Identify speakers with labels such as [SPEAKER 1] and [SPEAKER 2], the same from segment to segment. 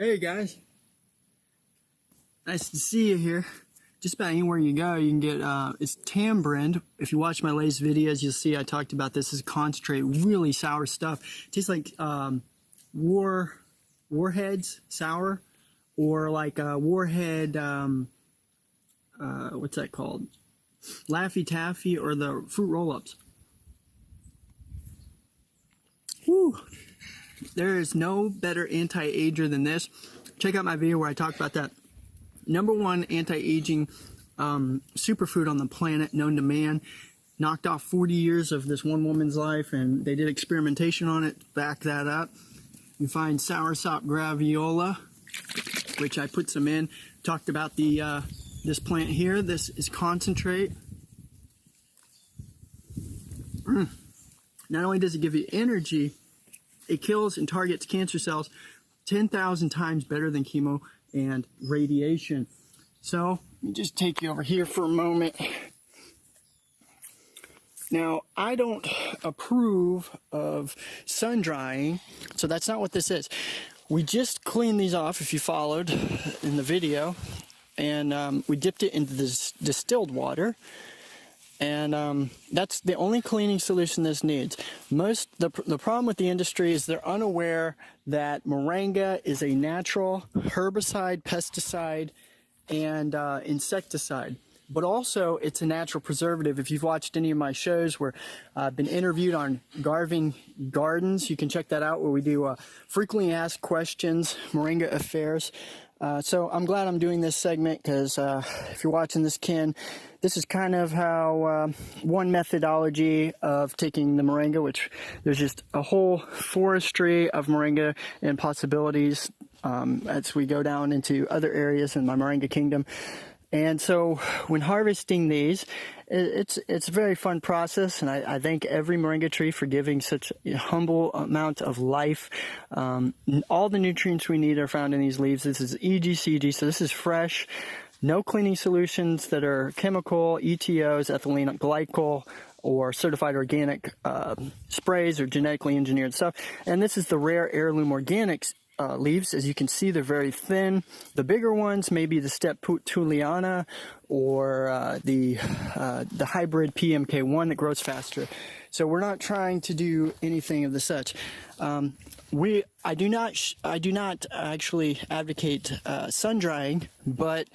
[SPEAKER 1] Hey guys, nice to see you here. Just about anywhere you go, you can get, it's tamarind. If you watch my latest videos, you'll see I talked about this as a concentrate, really sour stuff. It tastes like Warheads sour, or like Warhead, what's that called? Laffy Taffy, or the fruit roll-ups. Whew. There is no better anti-ager than this. Check out my video where I talk about that. #1 anti-aging superfood on the planet, known to man. Knocked off 40 years of this one woman's life, and they did experimentation on it to back that up. You find soursop graviola, which I put some in. Talked about the this plant here. This is concentrate. Not only does it give you energy, it kills and targets cancer cells 10,000 times better than chemo and radiation. So let me just take you over here for a moment. Now, I don't approve of sun drying, so that's not what this is. We just cleaned these off, if you followed in the video, and we dipped it into this distilled water. And that's the only cleaning solution this needs. The problem with the industry is they're unaware that Moringa is a natural herbicide, pesticide, and insecticide. But also, it's a natural preservative. If you've watched any of my shows where I've been interviewed on Garvin Gardens, you can check that out, where we do frequently asked questions, Moringa affairs. So I'm glad I'm doing this segment, because if you're watching this, Ken, this is kind of how one methodology of taking the Moringa, which there's just a whole forestry of Moringa and possibilities as we go down into other areas in my Moringa kingdom. And so when harvesting these, it's a very fun process, and I thank every Moringa tree for giving such a humble amount of life. All the nutrients we need are found in these leaves. This is EGCG, so this is fresh. No cleaning solutions that are chemical, ETOs, ethylene glycol, or certified organic sprays or genetically engineered stuff. And this is the rare heirloom organics leaves. As you can see, they're very thin. The bigger ones may be the Steppe Tuliana, or the hybrid PMK1 that grows faster. So we're not trying to do anything of the such. I do not actually advocate sun drying, but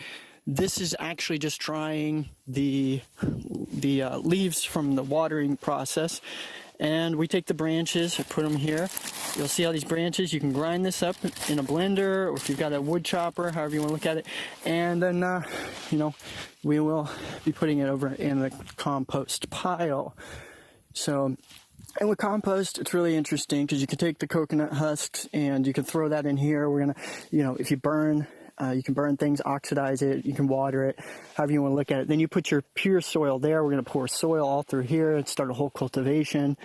[SPEAKER 1] this is actually just drying the leaves from the watering process. And we take the branches, I put them here. You'll see all these branches. You can grind this up in a blender, or if you've got a wood chopper, however you want to look at it. And then, we will be putting it over in the compost pile. So, and with compost, it's really interesting, because you can take the coconut husks and you can throw that in here. We're going to, if you burn, you can burn things, oxidize it, you can water it, however you want to look at it. Then you put your pure soil there. We're going to pour soil all through here and start a whole cultivation.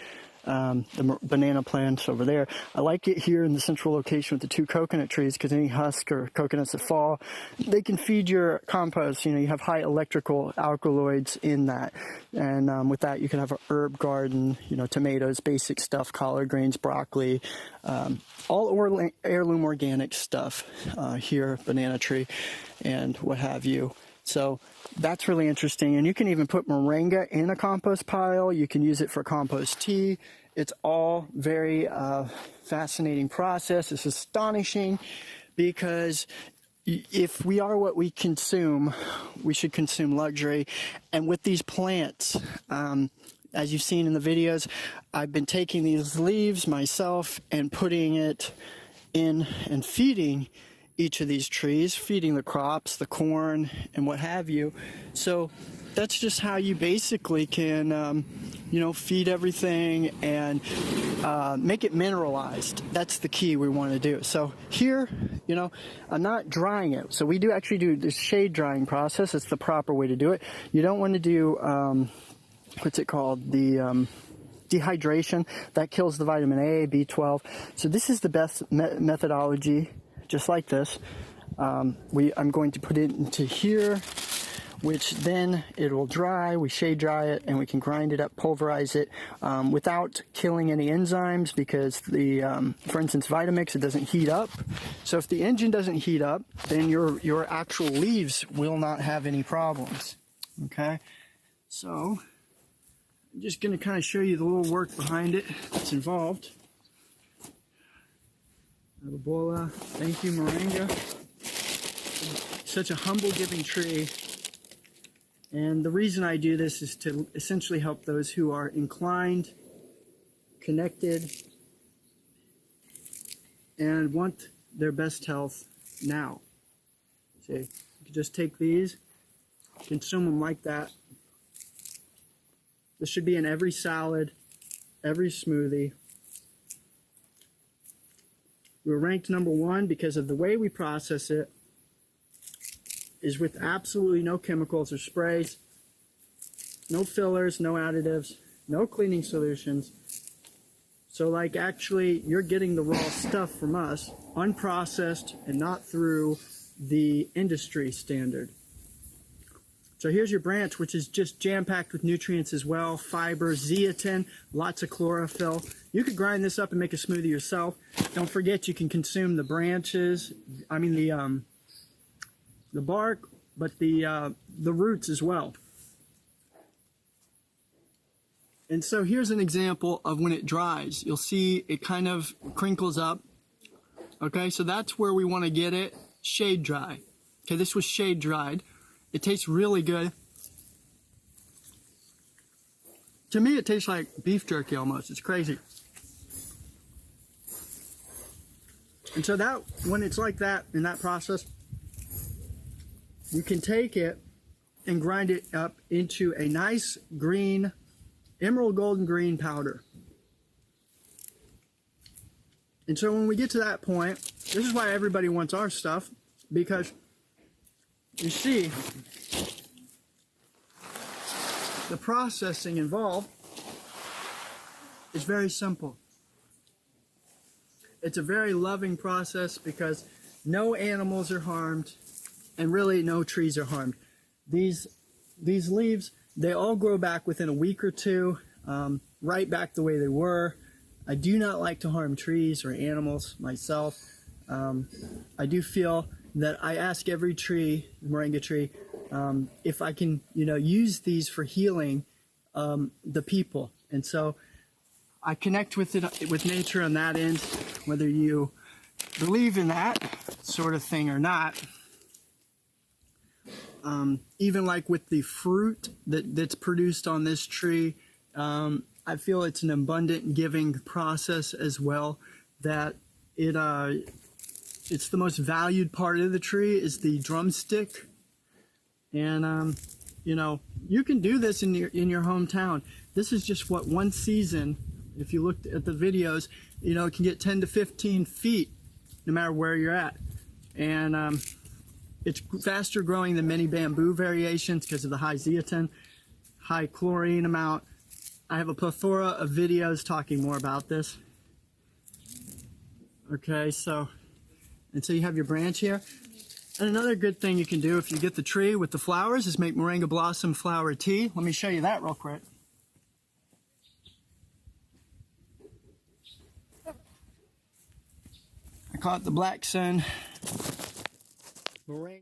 [SPEAKER 1] The banana plants over there. I like it here in the central location with the 2 coconut trees, because any husk or coconuts that fall, they can feed your compost. You have high electrical alkaloids in that. And with that, you can have an herb garden, tomatoes, basic stuff, collard greens, broccoli, all heirloom organic stuff here, banana tree, and what have you. So that's really interesting. And you can even put Moringa in a compost pile. You can use it for compost tea. It's all very fascinating process. It's astonishing, because if we are what we consume, we should consume luxury. And with these plants, as you've seen in the videos, I've been taking these leaves myself and putting it in and feeding each of these trees, feeding the crops, the corn, and what have you. So that's just how you basically can, feed everything and make it mineralized. That's the key we want to do. So here, I'm not drying it. So we do actually do the shade drying process. It's the proper way to do it. You don't want to do, what's it called? The dehydration. That kills the vitamin A, B12. So this is the best methodology. Just like this. I'm going to put it into here. which then it will dry. We shade dry it and we can grind it up, pulverize it without killing any enzymes, because for instance, Vitamix, it doesn't heat up. So if the engine doesn't heat up, then your actual leaves will not have any problems. Okay, so I'm just going to kind of show you the little work behind it that's involved. Bola, thank you, Moringa. Such a humble giving tree. And the reason I do this is to essentially help those who are inclined, connected, and want their best health now. See, you can just take these, consume them like that. This should be in every salad, every smoothie. We're ranked #1 because of the way we process it is with absolutely no chemicals or sprays, no fillers, no additives, no cleaning solutions. So like actually you're getting the raw stuff from us, unprocessed and not through the industry standard. So here's your branch, which is just jam-packed with nutrients as well, fiber, zeatin, lots of chlorophyll. You could grind this up and make a smoothie yourself. Don't forget you can consume the branches, the bark, but the roots as well. And so here's an example of when it dries. You'll see it kind of crinkles up. Okay, so that's where we want to get it shade dry. Okay, this was shade dried. It tastes really good. To me, it tastes like beef jerky almost. It's crazy. And so that, when it's like that in that process, you can take it and grind it up into a nice green, emerald golden green powder. And so when we get to that point, this is why everybody wants our stuff, because you see, the processing involved is very simple. It's a very loving process because no animals are harmed and really no trees are harmed. These leaves, they all grow back within a week or two, right back the way they were. I do not like to harm trees or animals myself. I do feel that I ask every tree, moringa tree, if I can, use these for healing the people. And so I connect with it, with nature on that end, whether you believe in that sort of thing or not. Even like with the fruit that's produced on this tree, I feel it's an abundant giving process as well, that it's the most valued part of the tree is the drumstick. And you can do this in your hometown. This is just what one season, if you looked at the videos, it can get 10 to 15 feet no matter where you're at. And it's faster growing than many bamboo variations because of the high zeatin, high chlorine amount. I have a plethora of videos talking more about this. Okay, so you have your branch here. And another good thing you can do if you get the tree with the flowers is make moringa blossom flower tea. Let me show you that real quick. I call it the Black Sun Moringa.